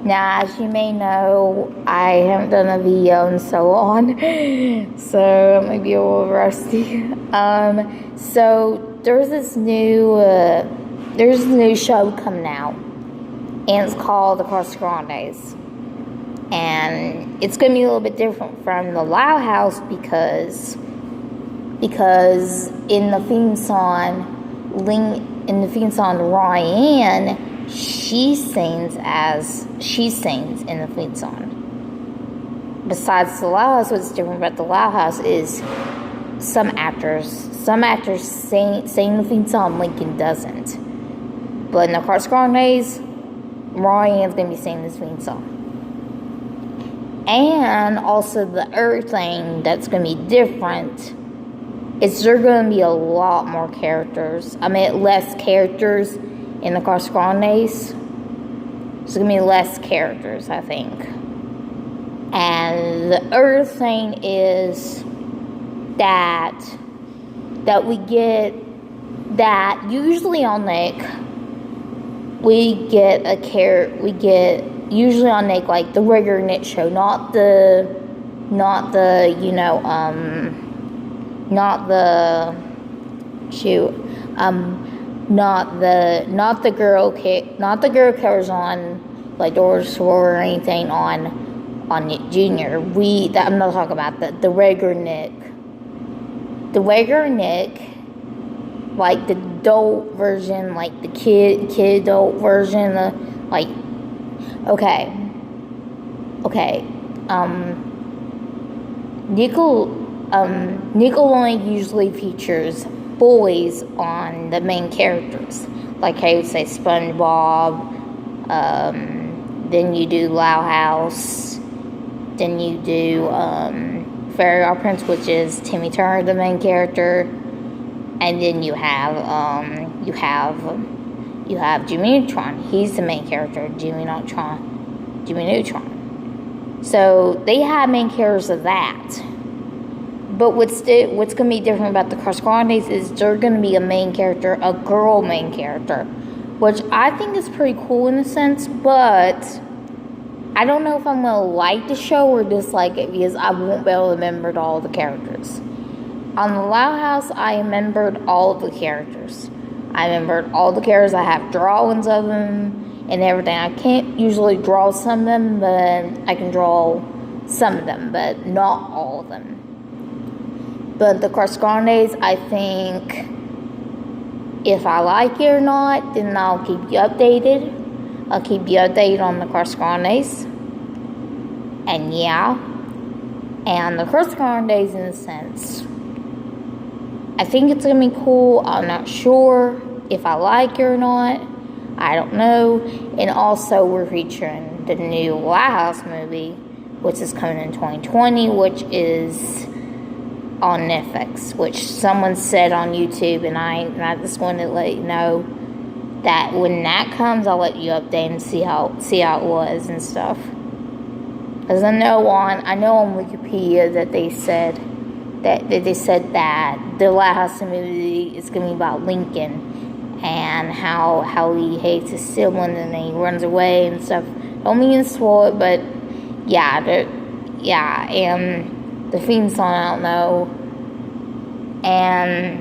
Now, as you may know, I haven't done a video in so long, so I might be a little rusty. So there's this new show coming out, and it's called the Casa Grande, and it's going to be a little bit different from the Loud House because in the theme song, Ryan, she sings in the theme song. Besides the Loud House, what's different about the Loud House is some actors sing the theme song, Lincoln doesn't. But in the Casa Grande's, Ryan's going to be singing this theme song. And also the other thing that's going to be different is there are going to be a lot more characters. Less characters in the Casa Grande's. There's going to be less characters, I think. And the other thing is that we get that usually on Nick usually on Nick, like the regular Nick show, not the girl characters on like Doris or anything on Nick Jr. I'm not talking about the regular Nick. The regular Nick, like the adult version, like the kid adult version, Nickelodeon usually features boys on the main characters. Like I would say SpongeBob, then you do Loud House, then you do Fairy Odd Prince, which is Timmy Turner, the main character, and then you have Jimmy Neutron. He's the main character, Jimmy Neutron. So they have main characters of that. But what's going to be different about the Casa Grandes is they're going to be a main character, a girl main character, which I think is pretty cool in a sense, but I don't know if I'm going to like the show or dislike it because I won't be able to remember all the characters. On the Loud House, I remembered all of the characters. I remembered all the characters. I have drawings of them and everything. I can't usually draw some of them, but I can draw some of them, but not all of them. But the Casa Grandes, I think, if I like it or not, then I'll keep you updated. I'll keep you updated on the Casa Grandes. And yeah. And the Casa Grandes, in a sense, I think it's going to be cool. I'm not sure if I like it or not. I don't know. And also, we're featuring the new Loud House movie, which is coming in 2020, which is on Netflix, which someone said on YouTube, and I just wanted to let you know that when that comes, I'll let you update and see how it was and stuff. Because I know on Wikipedia that they said that the Loud House movie is going to be about Lincoln and how he hates his sibling and then he runs away and stuff. Don't mean to spoil it, but and the theme song, I don't know. And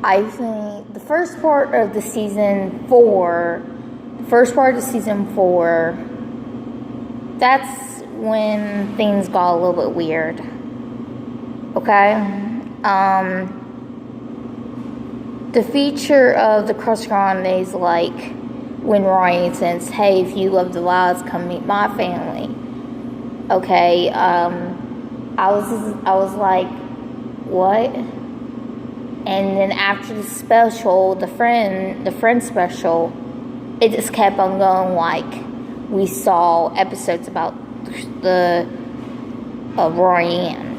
I think the first part of the season 4, that's when things got a little bit weird. Okay? The feature of the Casa Grandes, like when Ryan says, "Hey, if you love the Wilds, come meet my family." Okay, I was like, what? And then after the special, the friend special, it just kept on going. Like we saw episodes about the Ryan,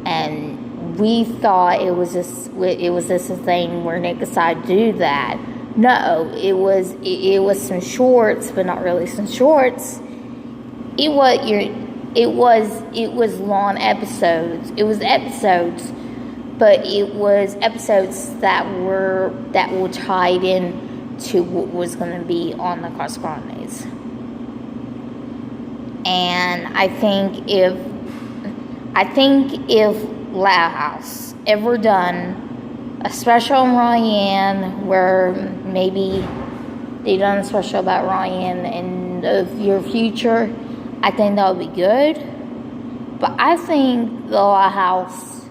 and we thought it was just a thing where Nick decided to do that. No, it was some shorts, but not really some shorts. It was long episodes. It was episodes, but it was episodes that were tied in to what was going to be on the Casa Grandes. And I think if Loud House ever done a special on Ryan, where maybe they done a special about Ryan in the near future, I think that would be good. But I think the Loud House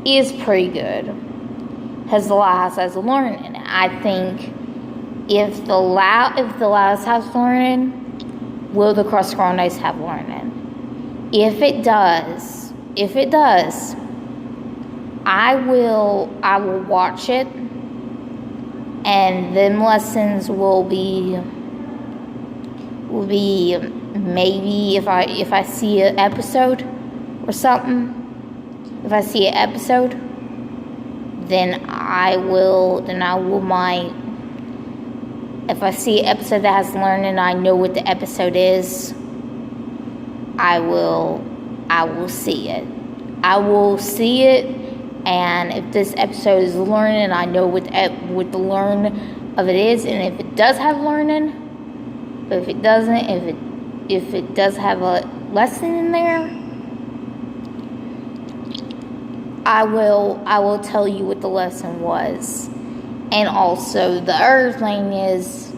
is pretty good, because the Loud House has learning in it. I think if the Loud House has learning, will the Casa Grandes have learning? If it does, I will watch it, and them lessons will be maybe if I see an episode or something. If I see an episode, then I might. If I see an episode that has learning, I know what the episode is, I will see it. I will see it, and if this episode is learning, I know what the learn of it is, and if it does have learning, but if it doesn't, if it does have a lesson in there, I will tell you what the lesson was. And also, the other thing is,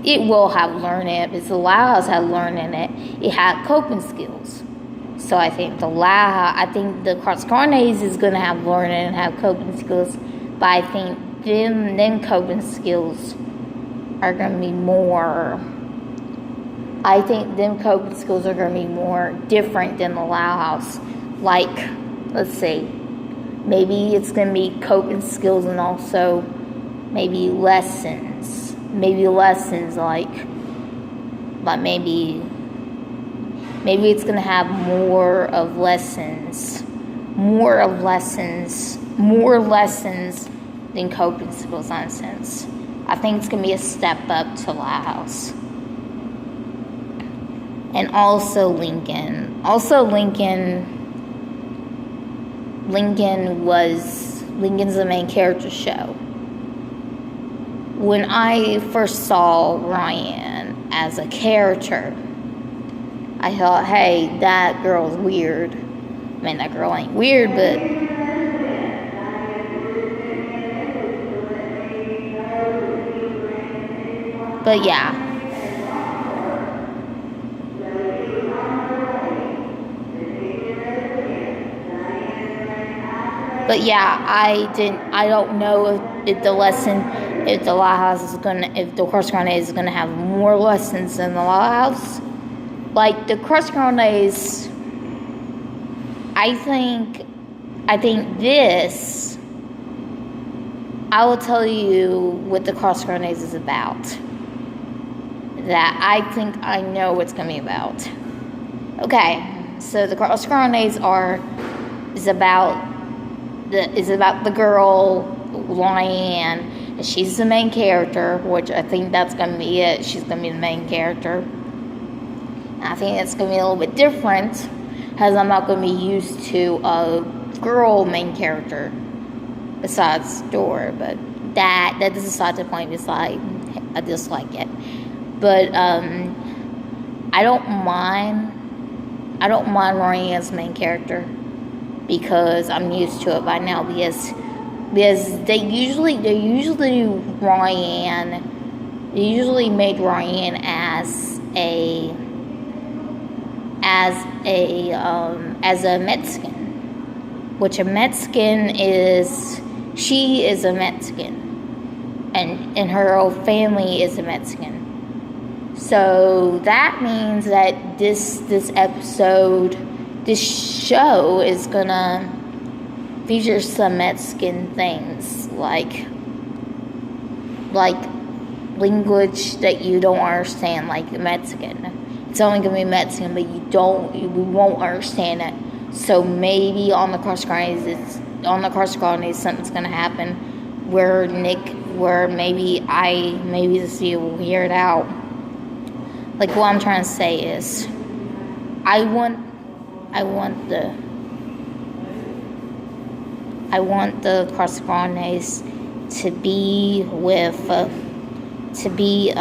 it will have learning. Because the Loud House had learning in it. It had coping skills. So I think the Casa Grandes is going to have learning and have coping skills. But I think them coping skills are going to be more. I think them coping skills are going to be more different than the Loud House. Like, let's see. Maybe it's going to be coping skills and also maybe lessons like, but maybe it's going to have more lessons than coping skills nonsense. I think it's going to be a step up to Loud House. And also Lincoln Lincoln's the main character show. When I first saw Ryan as a character, I thought, hey, that girl's weird. I mean, that girl ain't weird, but yeah. But yeah, I don't know if the lesson, if the Casa Grande is gonna have more lessons than the Loud House. Like the Casa Grandes, I think this. I will tell you what the Casa Grandes is about. That I think I know what's gonna be about. Okay, so the Casa Grandes is about the girl Lyanne, and she's the main character, which I think that's going to be it. She's going to be the main character. And I think it's going to be a little bit different, because I'm not going to be used to a girl main character besides Dora, but that is beside the point. Beside, I dislike it, but I don't mind Ryan's main character, because I'm used to it by now, because they usually made Ryan as a Mexican, which a Mexican is, she is a Mexican, and her whole family is a Mexican. So that means that this show is gonna feature some Mexican things, like language that you don't understand, like Mexican. It's only gonna be Mexican, but we won't understand it. So maybe on the Casa Grande, something's gonna happen where maybe the CEO will hear it out. Like, what I'm trying to say is, I want the Casa Grandes to be with to be